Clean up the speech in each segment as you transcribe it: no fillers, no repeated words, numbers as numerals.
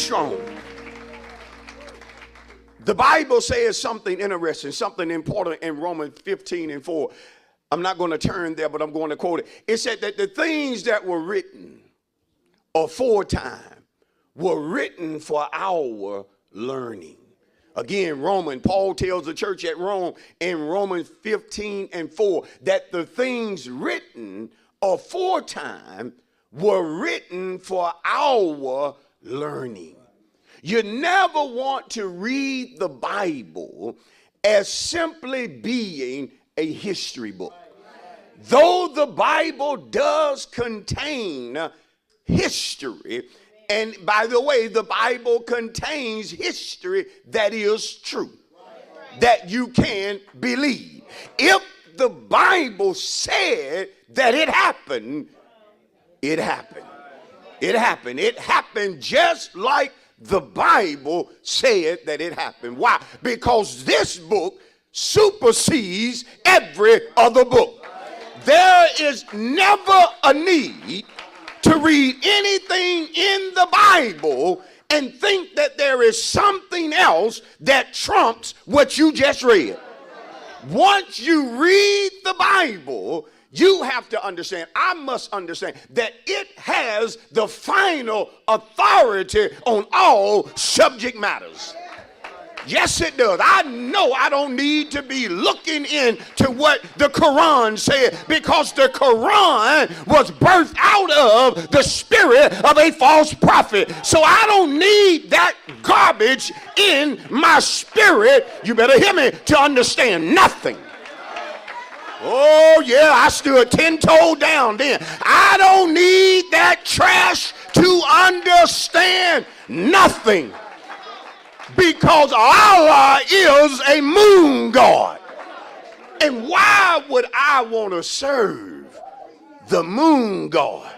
strong. The Bible says something interesting, something important in Romans 15:4. I'm not going to turn there, but I'm going to quote it. It said that the things that were written aforetime were written for our learning. Again, Paul tells the church at Rome in Romans 15:4 that the things written aforetime were written for our learning. You never want to read the Bible as simply being a history book. Though the Bible does contain history, and by the way, the Bible contains history that is true, that you can believe. If the Bible said that it happened, it happened. It happened. It happened just like the Bible said that it happened. Why? Because this book supersedes every other book. There is never a need to read anything in the Bible and think that there is something else that trumps what you just read. Once you read the Bible, you have to understand, I must understand, that it has the final authority on all subject matters. Yes, it does. I know I don't need to be looking into what the Quran said, because the Quran was birthed out of the spirit of a false prophet. So I don't need that garbage in my spirit, you better hear me, to understand nothing. Oh, yeah, I stood 10-toe down then. I don't need that trash to understand nothing, because Allah is a moon god. And why would I want to serve the moon god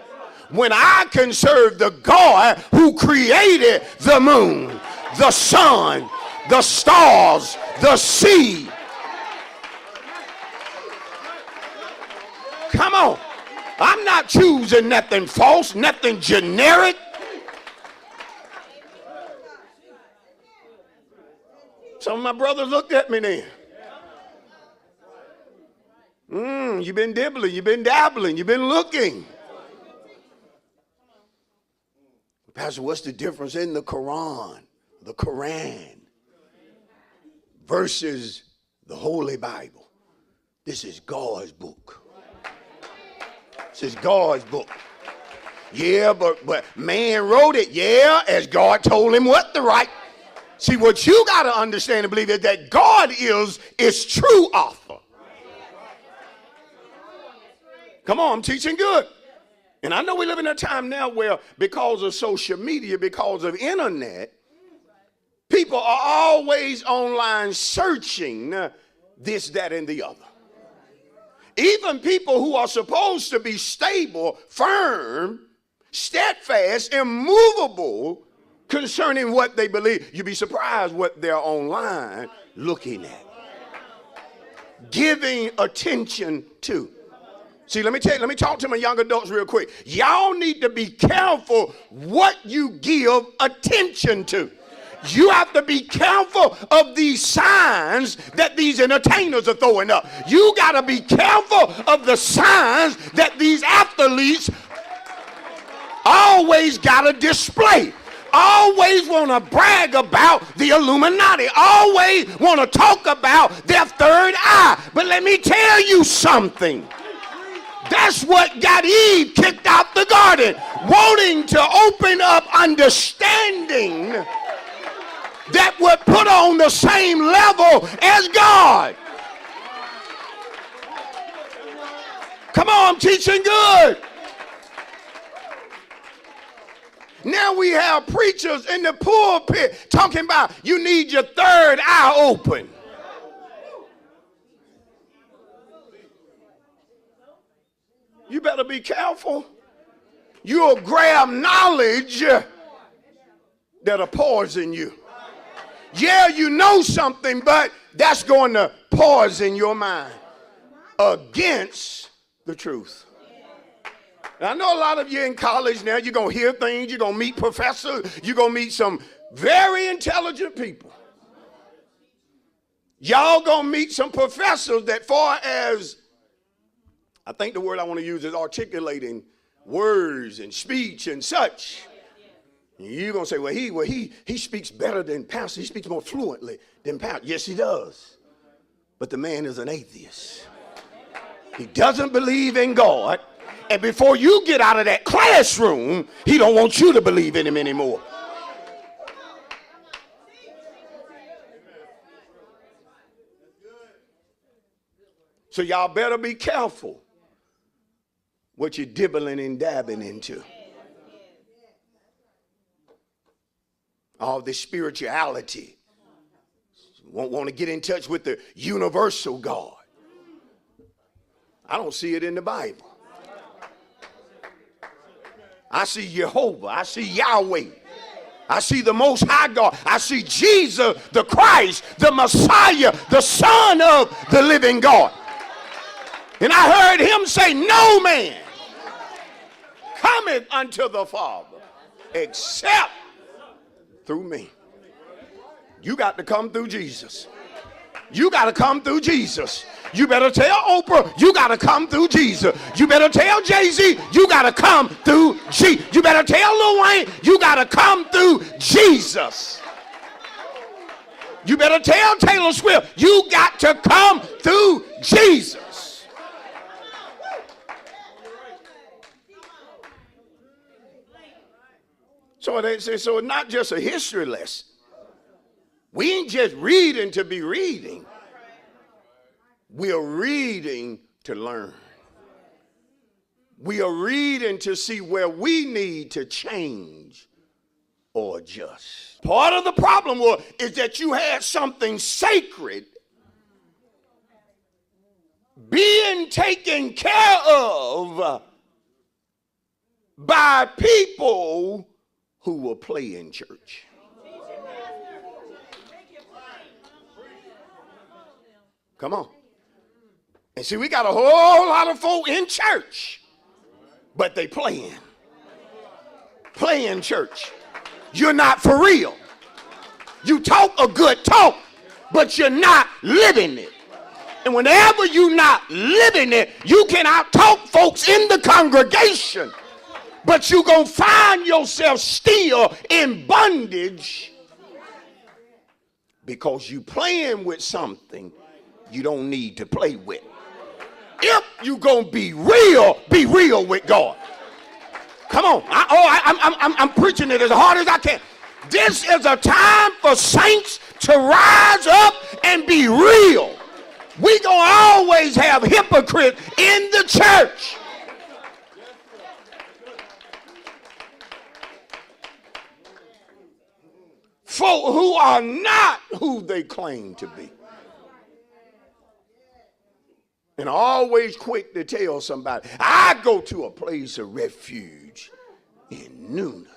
when I can serve the God who created the moon, the sun, the stars, the sea? Come on. I'm not choosing nothing false, nothing generic. Some of my brothers looked at me then. You've been dibbling, you've been dabbling, you've been looking. Pastor, what's the difference in the Quran versus the Holy Bible? This is God's book. This is God's book. Yeah, but man wrote it, yeah, as God told him what to write. See, what you got to understand and believe is that God is true author. Come on, I'm teaching good. And I know we live in a time now where, because of social media, because of internet, people are always online searching this, that, and the other. Even people who are supposed to be stable, firm, steadfast, immovable concerning what they believe, you'd be surprised what they're online looking at, giving attention to. See, let me talk to my young adults real quick. Y'all need to be careful what you give attention to. You have to be careful of these signs that these entertainers are throwing up. You got to be careful of the signs that these athletes always got to display. Always want to brag about the Illuminati. Always want to talk about their third eye. But let me tell you something. That's what got Eve kicked out the garden. Wanting to open up understanding that would put on the same level as God. Come on, I'm teaching good. Now we have preachers in the pulpit talking about you need your third eye open. You better be careful. You'll grab knowledge that'll poison you. Yeah, you know something, but that's going to poison your mind against the truth. I know a lot of you in college now, you're going to hear things, you're going to meet professors, you're going to meet some very intelligent people. Y'all going to meet some professors that far as, I think the word I want to use is articulating words and speech and such. You're going to say, well, he speaks better than Pastor. He speaks more fluently than Pastor. Yes, he does. But the man is an atheist. He doesn't believe in God. And before you get out of that classroom, he don't want you to believe in him anymore. So y'all better be careful what you're dibbling and dabbing into. All this spirituality. Won't want to get in touch with the universal God. I don't see it in the Bible. I see Jehovah. I see Yahweh. I see the Most High God. I see Jesus, the Christ, the Messiah, the Son of the living God. And I heard him say, no man cometh unto the Father except through me. You got to come through Jesus. You got to come through Jesus. You better tell Oprah, you got to come through Jesus. You better tell Jay-Z, you got to come through Jesus. You better tell Lil Wayne, you got to come through Jesus. You better tell Taylor Swift, you got to come through Jesus. So it's not just a history lesson. We ain't just reading to be reading. We are reading to learn. We are reading to see where we need to change or adjust. Part of the problem is that you had something sacred being taken care of by people who will play in church. Come on. And see, we got a whole lot of folk in church, but they playing church. You're not for real. You talk a good talk, but you're not living it. And whenever you're not living it, you can out-talk folks in the congregation, but you're going to find yourself still in bondage because you playing with something you don't need to play with. If you're going to be real with God. Come on. I'm preaching it as hard as I can. This is a time for saints to rise up and be real. We're going to always have hypocrites in the church. Folk who are not who they claim to be. And always quick to tell somebody, I go to a place of refuge in Newnan.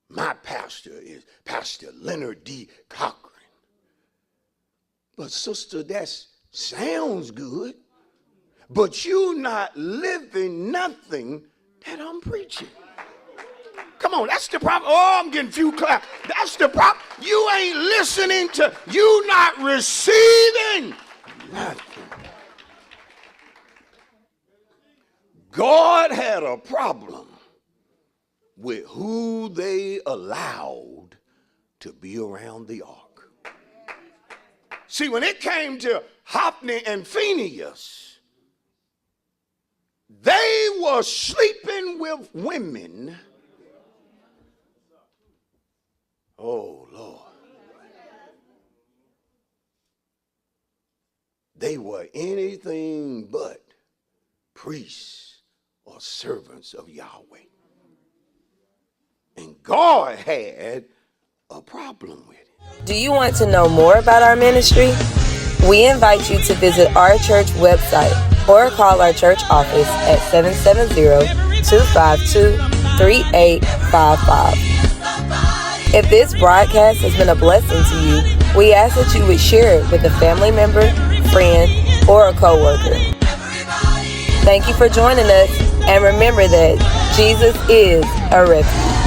My pastor is Pastor Leonard D Cochran. But sister, that sounds good, but you're not living nothing that I'm preaching. Come on, that's the problem. Oh, I'm getting few claps. That's the problem. You ain't listening to, you not receiving nothing. God had a problem with who they allowed to be around the ark. See, when it came to Hophni and Phinehas, they were sleeping with women. Oh, Lord. They were anything but priests or servants of Yahweh. And God had a problem with it. Do you want to know more about our ministry? We invite you to visit our church website or call our church office at 770-252-3855. If this broadcast has been a blessing to you, we ask that you would share it with a family member, friend, or a coworker. Thank you for joining us, and remember that Jesus is a refuge.